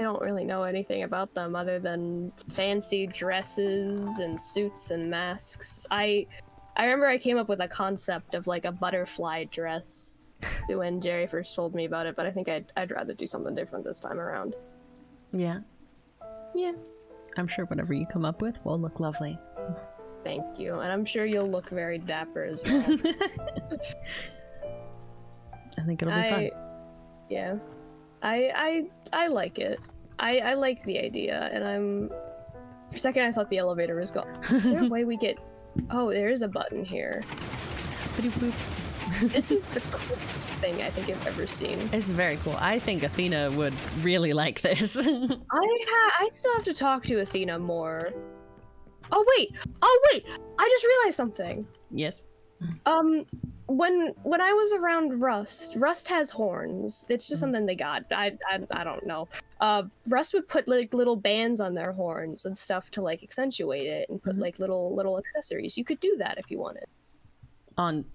don't really know anything about them other than fancy dresses and suits and masks. I remember I came up with a concept of like a butterfly dress when Jerry first told me about it, but I think I'd rather do something different this time around. Yeah. Yeah. I'm sure whatever you come up with will look lovely. Thank you, and I'm sure you'll look very dapper as well. I think it'll be fun. Yeah. I like it. I like the idea, and for a second I thought the elevator was gone. Is there a way we get... Oh, there is a button here. This is the coolest thing I think I've ever seen. It's very cool. I think Athena would really like this. I still have to talk to Athena more. Oh wait! I just realized something. Yes. When I was around Rust has horns. It's just something they got. I don't know. Rust would put like little bands on their horns and stuff to like accentuate it and put like little accessories. You could do that if you wanted. On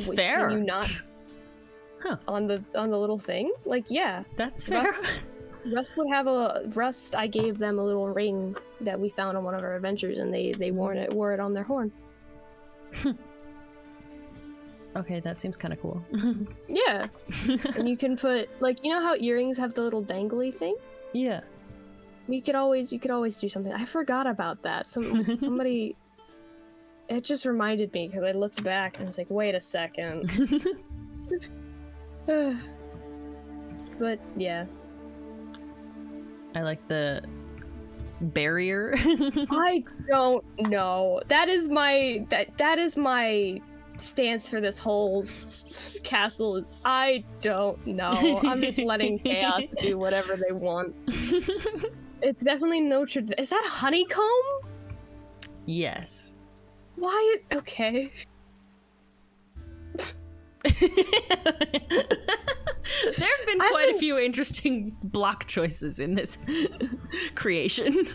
Wait, fair. Can you not? Huh. On the little thing? Like, yeah. That's fair. Rust, I gave them a little ring that we found on one of our adventures, and they wore it on their horn. Okay, that seems kind of cool. Yeah. And you can put, like, you know how earrings have the little dangly thing? Yeah. You could always do something. I forgot about that. Somebody... It just reminded me, because I looked back and I was like, wait a second. But, yeah. I like the barrier. I don't know. That is my stance for this whole castle is I don't know. I'm just letting chaos do whatever they want. It's definitely Notre Dame. Is that honeycomb? Yes. Why? Okay. There have been quite a few interesting block choices in this creation.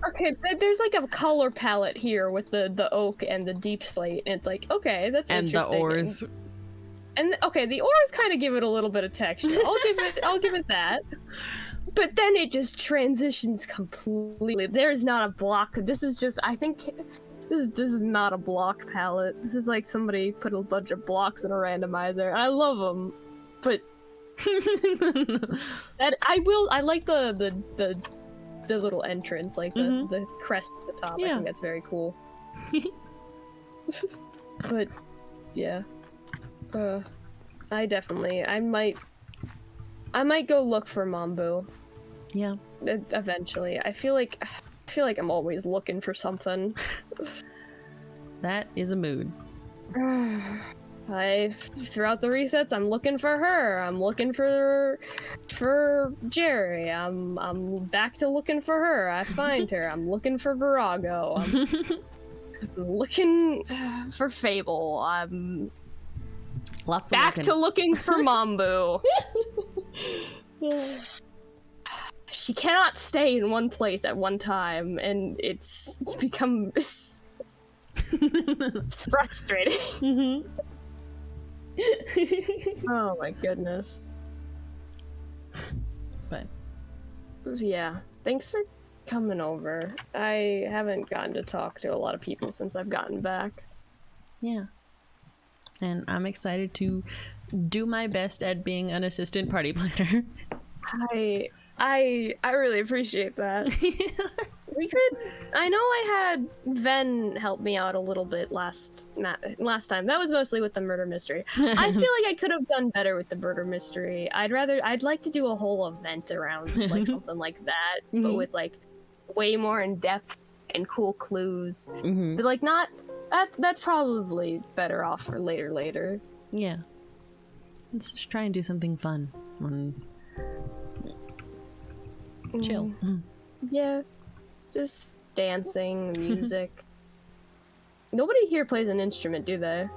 Okay, there's like a color palette here with the oak and the deep slate, and it's like, okay, that's interesting. And the ores. And okay, the ores kind of give it a little bit of texture. I'll give it that. But then it just transitions completely. There is not a block. This is just, I think, this is not a block palette. This is like somebody put a bunch of blocks in a randomizer. I love them, but I like the little entrance, like the crest at the top. Yeah. I think that's very cool. But yeah, I might go look for Mambu. Yeah. Eventually. I feel like I'm always looking for something. That is a mood. Throughout the resets, I'm looking for her. I'm looking for Jerry. I'm back to looking for her. I find her. I'm looking for Virago. I'm looking for Fable. I'm lots of back to looking for Mambu. she cannot stay in one place at one time, and it's become it's frustrating. Mm-hmm. Oh my goodness. But yeah, thanks for coming over. I haven't gotten to talk to a lot of people since I've gotten back. yeah. And I'm excited to do my best at being an assistant party planner. I really appreciate that. We could. I know I had Ven help me out a little bit last time. That was mostly with the murder mystery. I feel like I could have done better with the murder mystery. I'd like to do a whole event around like something like that, but with like way more in depth and cool clues. But like not. That's probably better off for later. Yeah. Let's just try and do something fun. Chill. Yeah. Just dancing, music. Nobody here plays an instrument, do they?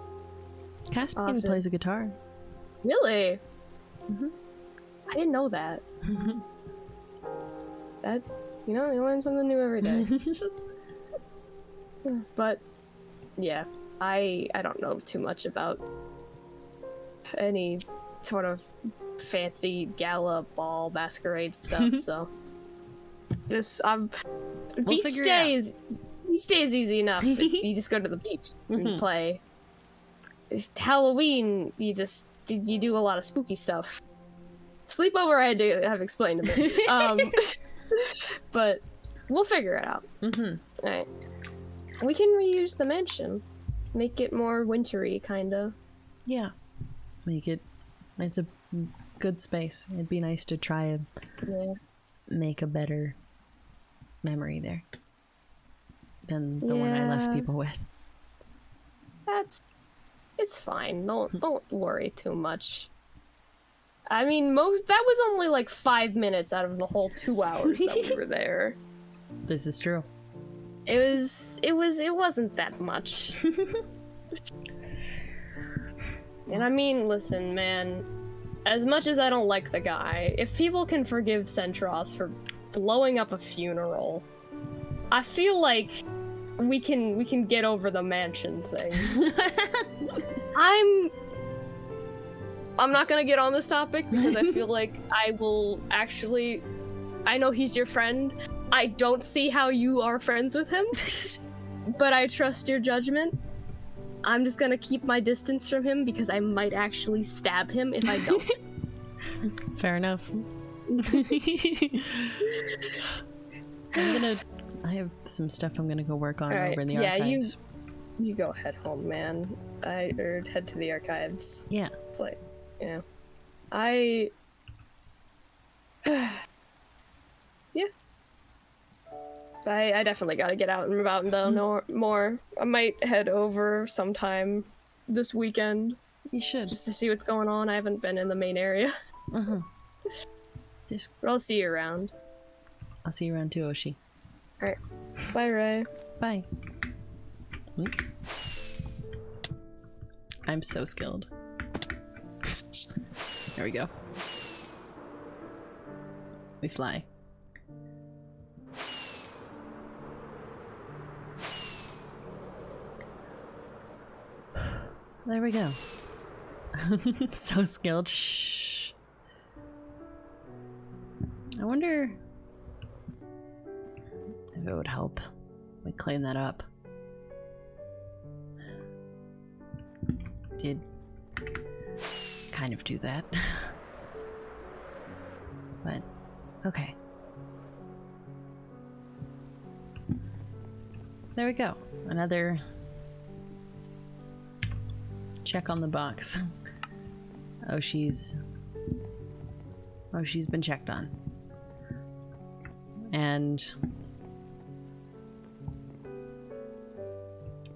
Caspian plays a guitar. Really? I didn't know that. That, you learn something new every day. But, yeah, I don't know too much about any sort of fancy gala ball masquerade stuff, so beach day is easy enough. You just go to the beach and play. It's Halloween, you do a lot of spooky stuff. Sleepover I had to have explained a bit. But we'll figure it out. Alright. We can reuse the mansion. Make it more wintry, kinda. Yeah. It's a good space. It'd be nice to try and make a better memory there than the one I left people with. It's fine. Don't worry too much. I mean, that was only like 5 minutes out of the whole 2 hours that we were there. This is true. It wasn't that much. And I mean, listen, man, as much as I don't like the guy, if people can forgive Centros for blowing up a funeral, I feel like we can get over the mansion thing. I'm not gonna get on this topic because I feel like I know he's your friend. I don't see how you are friends with him, but I trust your judgment. I'm just gonna keep my distance from him because I might actually stab him if I don't. Fair enough. I have some stuff I'm gonna go work on over in the archives. You go head home, man. Or head to the archives. Yeah. It's like, I definitely gotta get out and about and know more. I might head over sometime this weekend. You should. Just to see what's going on. I haven't been in the main area. But I'll see you around. I'll see you around too, Ocie. Alright. Bye, Rae. Bye. I'm so skilled. There we go. We fly. There we go. So skilled. Shh. I wonder if it would help we clean that up. Did kind of do that. But okay. There we go. Another check on the box. Ocie's been checked on. And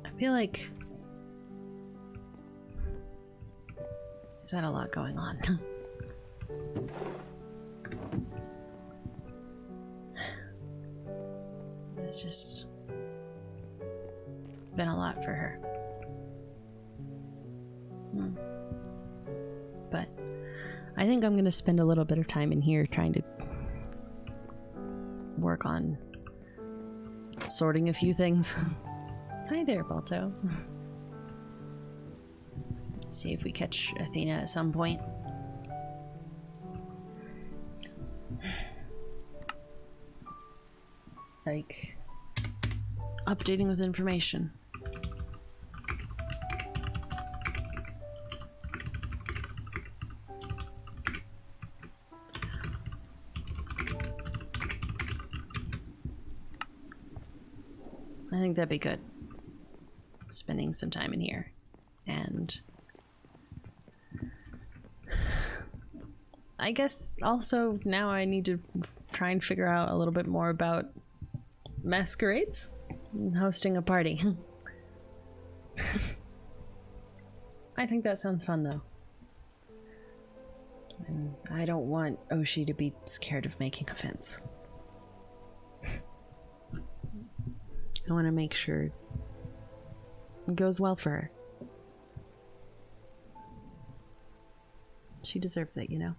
I feel like she's had a lot going on. It's just been a lot for her. But I think I'm gonna spend a little bit of time in here trying to work on sorting a few things. Hi there, Balto. See if we catch Athena at some point. Like, updating with information. I think that'd be good. Spending some time in here. And I guess also now I need to try and figure out a little bit more about masquerades and hosting a party. I think that sounds fun though. And I don't want Ocie to be scared of making offense. I want to make sure it goes well for her. She deserves it, you know?